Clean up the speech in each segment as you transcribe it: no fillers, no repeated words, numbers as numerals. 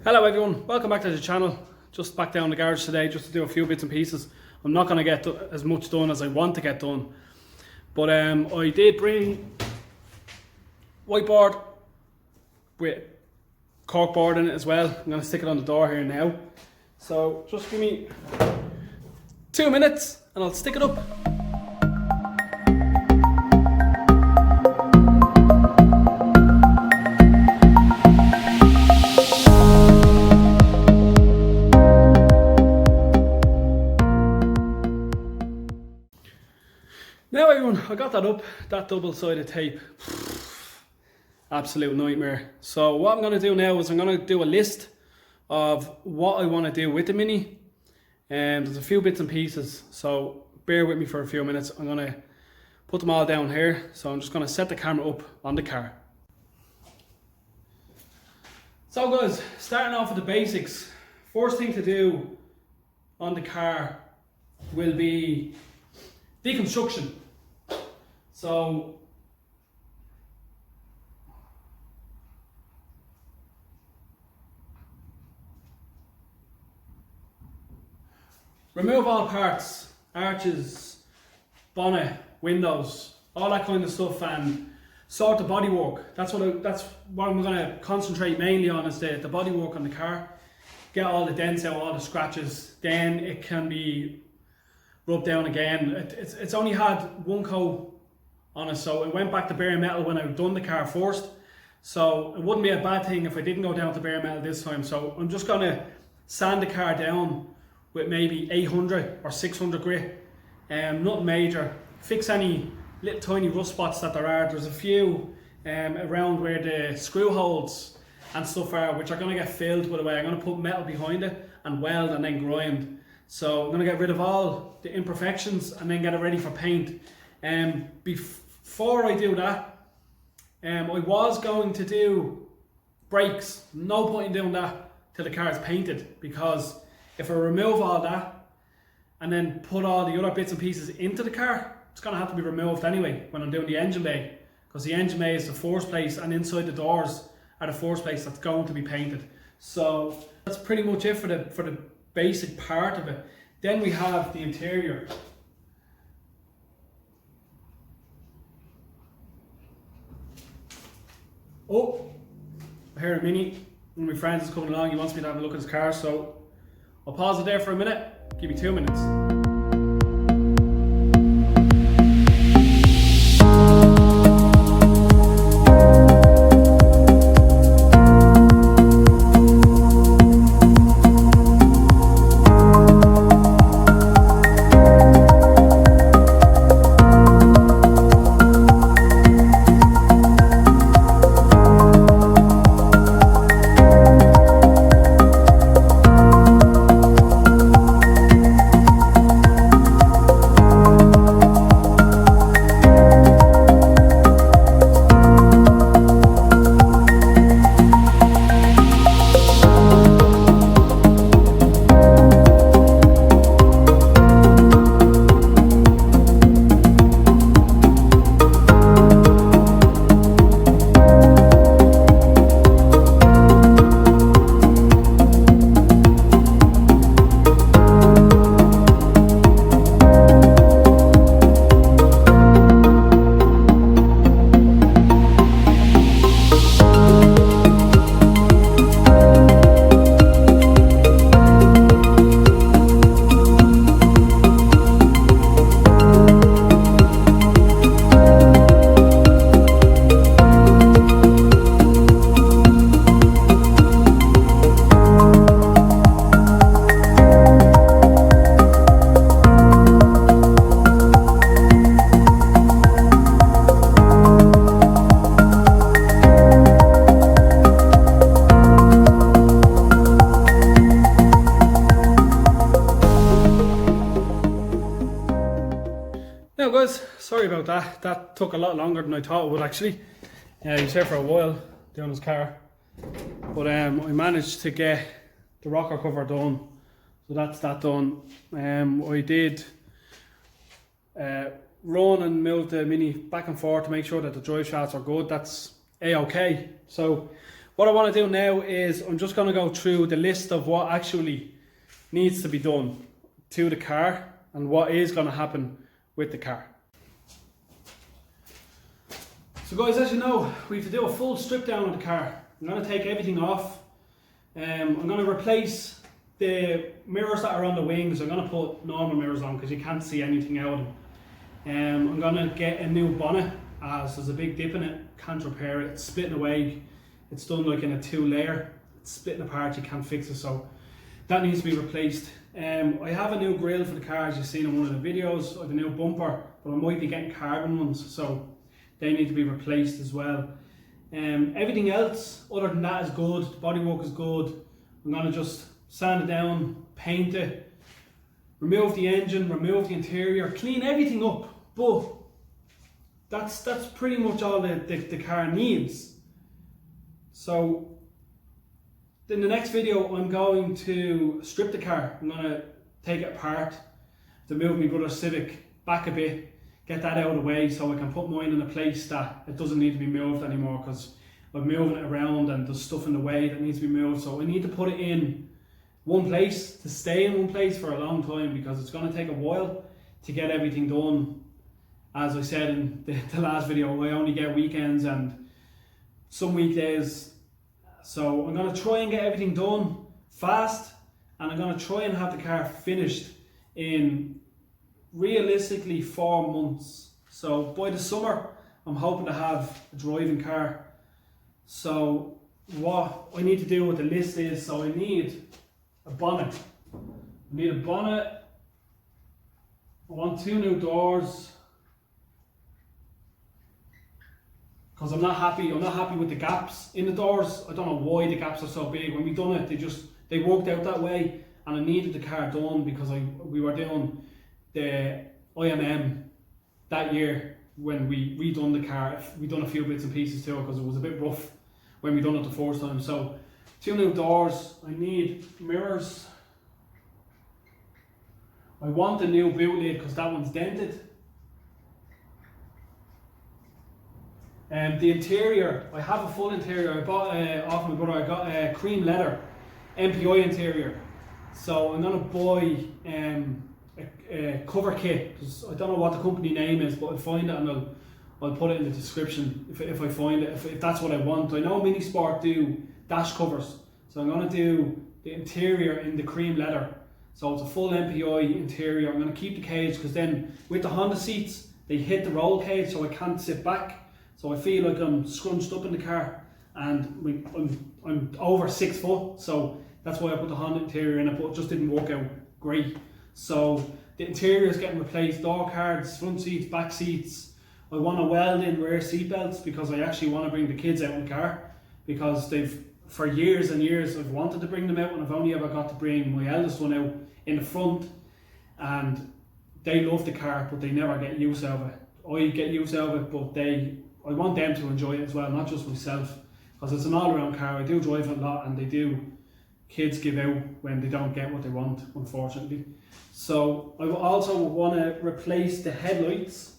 Hello everyone, welcome back to the channel. Just back down the garage today just to do a few bits and pieces. I'm not going to get as much done as I want to get done, but I did bring whiteboard with corkboard in it as well. I'm going to stick it on the door here now, so just give me 2 minutes and I'll stick it up. Now everyone, I got that up, that double-sided tape, absolute nightmare. So what I'm going to do now is I'm going to do a list of what I want to do with the Mini. And there's a few bits and pieces, so bear with me for a few minutes. I'm going to put them all down here, so I'm just going to set the camera up on the car. So guys, starting off with the basics, first thing to do on the car will be deconstruction. So remove all parts, arches, bonnet, windows, all that kind of stuff, and sort the bodywork. That's what I'm going to concentrate mainly on, is the bodywork on the car. Get all the dents out, all the scratches, then it can be rubbed down again. It's only had one coat on it, so it went back to bare metal when I done the car first, so it wouldn't be a bad thing if I didn't go down to bare metal this time. So I'm just going to sand the car down with maybe 800 or 600 grit, nothing major. Fix any little tiny rust spots that there are. There's a few around where the screw holes and stuff are, which are going to get filled with the way. I'm going to put metal behind it and weld and then grind. So I'm going to get rid of all the imperfections and then get it ready for paint. Before I do that, I was going to do brakes. No point in doing that till the car is painted, because if I remove all that and then put all the other bits and pieces into the car, it's going to have to be removed anyway when I'm doing the engine bay, because the engine bay is the first place, and inside the doors are the first place that's going to be painted. So that's pretty much it for the basic part of it. Then we have the interior. Oh, I hear a Mini. One of my friends is coming along. He wants me to have a look at his car, so I'll pause it there for a minute. Give me 2 minutes. Now guys, sorry about that. That took a lot longer than I thought it would actually. He was here for a while doing his car. But I managed to get the rocker cover done. So that's that done. I did run and move the Mini back and forth to make sure that the drive shafts are good. That's a-okay. So what I want to do now is I'm just going to go through the list of what actually needs to be done to the car and what is going to happen with the car. So guys, as you know, we have to do a full strip down of the car. I'm going to take everything off. I'm going to replace the mirrors that are on the wings. I'm going to put normal mirrors on because you can't see anything out of them. I'm going to get a new bonnet as there's a big dip in it, can't repair it, it's splitting away. It's done like in a 2-layer, it's splitting apart, you can't fix it, so that needs to be replaced. I have a new grille for the car, as you've seen in one of the videos. I have a new bumper, but I might be getting carbon ones, so they need to be replaced as well. Everything else other than that is good, the bodywork is good. I'm going to just sand it down, paint it, remove the engine, remove the interior, clean everything up, but that's pretty much all the car needs. So in the next video I'm going to strip the car. I'm going to take it apart, to move my brother's Civic back a bit, get that out of the way so I can put mine in a place that it doesn't need to be moved anymore, because I'm moving it around and there's stuff in the way that needs to be moved. So I need to put it in one place, to stay in one place for a long time, because it's going to take a while to get everything done. As I said in the last video, I only get weekends and some weekdays. So I'm going to try and get everything done fast, and I'm going to try and have the car finished in realistically 4 months. So by the summer I'm hoping to have a driving car. So what I need to do with the list is, so I need a bonnet. I need a bonnet. I want 2 new doors, because I'm not happy with the gaps in the doors. I don't know why the gaps are so big. When we done it, they worked out that way, and I needed the car done because we were doing the IMM that year when we redone the car. We done a few bits and pieces too, because it was a bit rough when we done it the first time. So 2 new doors. I need mirrors. I want a new boot lid because that one's dented. The interior, I have a full interior. I bought off my brother. I got a cream leather MPI interior. So I'm going to buy a cover kit, because I don't know what the company name is, but I'll find it and I'll put it in the description if I find it, if that's what I want. I know Mini Sport do dash covers, so I'm going to do the interior in the cream leather. So it's a full MPI interior. I'm going to keep the cage, because then with the Honda seats, they hit the roll cage, so I can't sit back. So I feel like I'm scrunched up in the car, and I'm over 6 foot, so that's why I put the Honda interior in it, but it just didn't work out great. So the interior is getting replaced, door cards, front seats, back seats. I want to weld in rear seat belts, because I actually want to bring the kids out in the car, because for years and years I've wanted to bring them out, and I've only ever got to bring my eldest one out in the front, and they love the car but they never get use out of it. I get use out of it, but I want them to enjoy it as well, not just myself, because it's an all-around car. I do drive it a lot, and kids give out when they don't get what they want, unfortunately. So I also want to replace the headlights.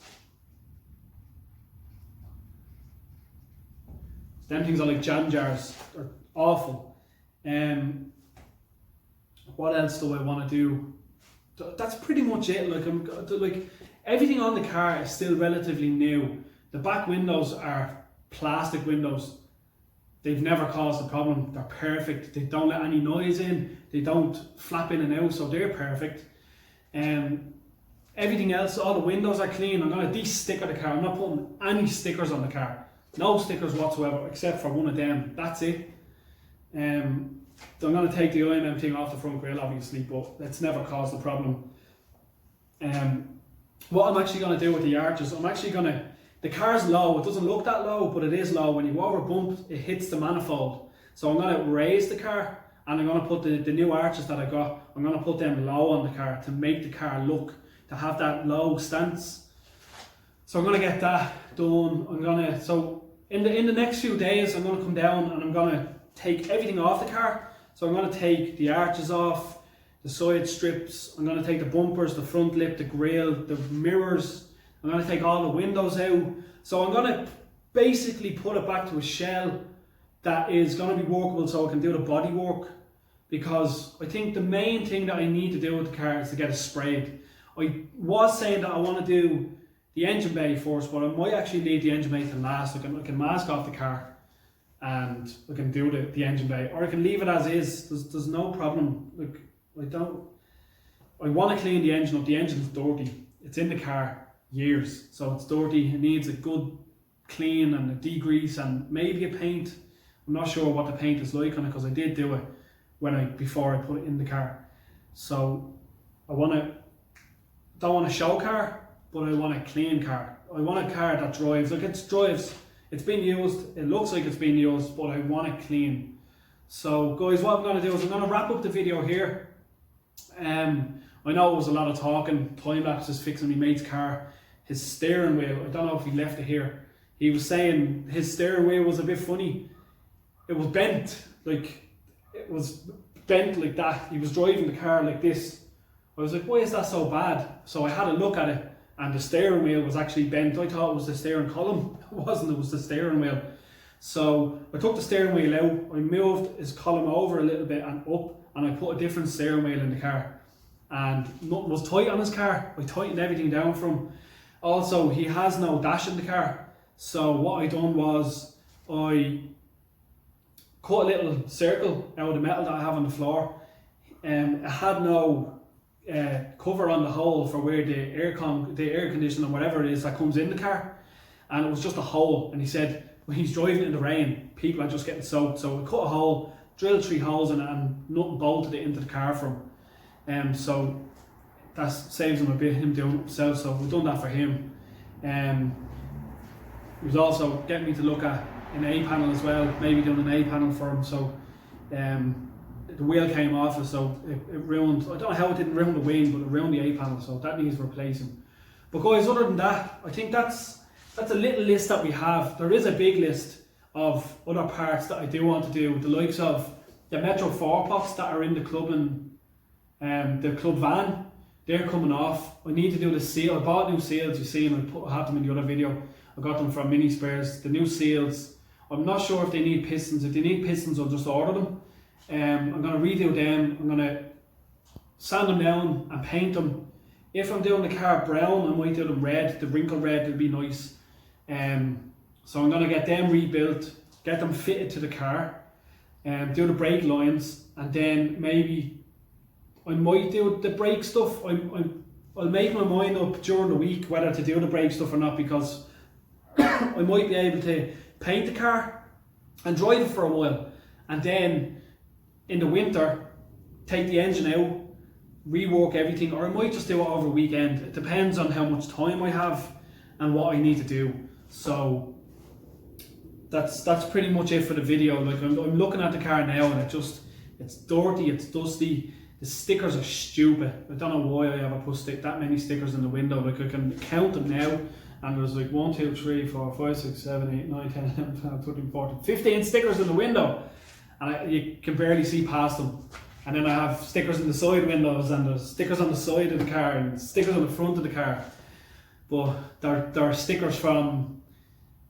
Them things are like jam jars, they're awful. What else do I want to do? That's pretty much it. Like everything on the car is still relatively new. The back windows are plastic windows. They've never caused a problem. They're perfect. They don't let any noise in. They don't flap in and out, so they're perfect. Everything else, all the windows are clean. I'm going to de-sticker the car. I'm not putting any stickers on the car. No stickers whatsoever, except for one of them. That's it. I'm going to take the IMM thing off the front grille, obviously, but it's never caused a problem. What I'm actually going to do with the arches, the car's low. It doesn't look that low, but it is low. When you go over a bump, it hits the manifold. So I'm going to raise the car, and I'm going to put the new arches that I got, I'm going to put them low on the car to make the car look, to have that low stance. So I'm going to get that done. So in the next few days, I'm going to come down and I'm going to take everything off the car. So I'm going to take the arches off, the side strips, I'm going to take the bumpers, the front lip, the grille, the mirrors. I'm going to take all the windows out. So I'm going to basically put it back to a shell that is going to be workable so I can do the body work, because I think the main thing that I need to do with the car is to get it sprayed. I was saying that I want to do the engine bay first, but I might actually leave the engine bay to last. I can mask off the car and I can do the engine bay, or I can leave it as is. There's no problem. Like, I want to clean the engine up. The engine's dirty. It's in the car years, so it's dirty. It needs a good clean and a degrease and maybe a paint. I'm not sure what the paint is like on it, because I did do it before I put it in the car. So I don't want a show car, but I want a clean car. I want a car that drives. Like, it drives. It's been used. It looks like it's been used, but I want it clean. So guys, what I'm going to do is I'm going to wrap up the video here. I know it was a lot of talking. Time lapses fixing my mate's car. His steering wheel, I don't know if he left it here. He was saying his steering wheel was a bit funny. It was bent, like it was bent like that. He was driving the car like this. I was like, why is that so bad? So I had a look at it, and the steering wheel was actually bent. I thought it was the steering column. It wasn't, it was the steering wheel. So I took the steering wheel out, I moved his column over a little bit and up, and I put a different steering wheel in the car. And nothing was tight on his car. I tightened everything down for him. Also, he has no dash in the car. So what I done was I cut a little circle out of the metal that I have on the floor. It had no cover on the hole for where the air conditioner or whatever it is that comes in the car, and it was just a hole. And he said when he's driving in the rain, people are just getting soaked. So I cut a hole, drilled 3 holes in it, and nothing bolted it into the car for him. So that saves him a bit, him doing it himself. So we've done that for him. He was also getting me to look at an A panel as well, maybe doing an A panel for him. So the wheel came off it, so it ruined, I don't know how it didn't ruin the wing, but it ruined the A panel, so that needs replacing. But guys, other than that, I think that's a little list that we have. There is a big list of other parts that I do want to do, the likes of the Metro 4 pots that are in the clubman, the club van. They're coming off. I need to do the seal. I bought new seals, you see, and I had them in the other video. I got them from Mini Spares. The new seals, I'm not sure if they need pistons. If they need pistons, I'll just order them. I'm going to redo them. I'm going to sand them down and paint them. If I'm doing the car brown, I might do them red. The wrinkle red will be nice. So I'm going to get them rebuilt, get them fitted to the car, do the brake lines, and then maybe I might do the brake stuff. I'll make my mind up during the week whether to do the brake stuff or not, because I might be able to paint the car and drive it for a while, and then in the winter take the engine out, rework everything, or I might just do it over a weekend. It depends on how much time I have and what I need to do. So that's pretty much it for the video. Like, I'm looking at the car now, and it's dirty, it's dusty. The stickers are stupid. I don't know why I ever put that many stickers in the window. Like, I can count them now, and there's like 1, 2, 3, 4, 5, 6, 7, 8, 9, 10, 11, 12, 13, 14, 15 stickers in the window, and you can barely see past them. And then I have stickers in the side windows, and there's stickers on the side of the car, and stickers on the front of the car. But they're stickers from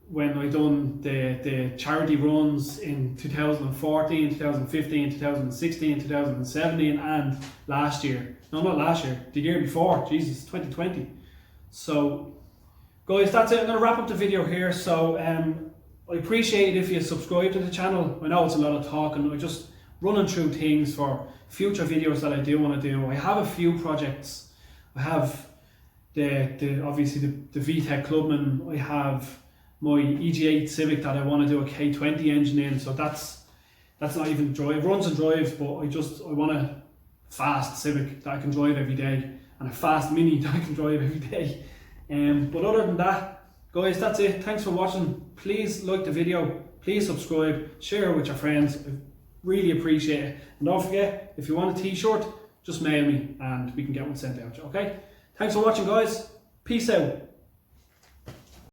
when I done the charity runs in 2014, 2015, 2016, 2017, and last year. No, not last year, the year before, Jesus, 2020. So guys, that's it. I'm going to wrap up the video here. So I appreciate it if you subscribe to the channel. I know it's a lot of talking. I'm just running through things for future videos that I do want to do. I have a few projects. I have obviously the Vtec Clubman. I have my EG8 Civic that I want to do a K20 engine in. So that's not even drive. It runs and drives, but I want a fast Civic that I can drive every day, and a fast Mini that I can drive every day. But other than that, guys, that's it. Thanks for watching. Please like the video. Please subscribe. Share it with your friends. I really appreciate it. And don't forget, if you want a t-shirt, just mail me and we can get one sent out. Okay? Thanks for watching, guys. Peace out.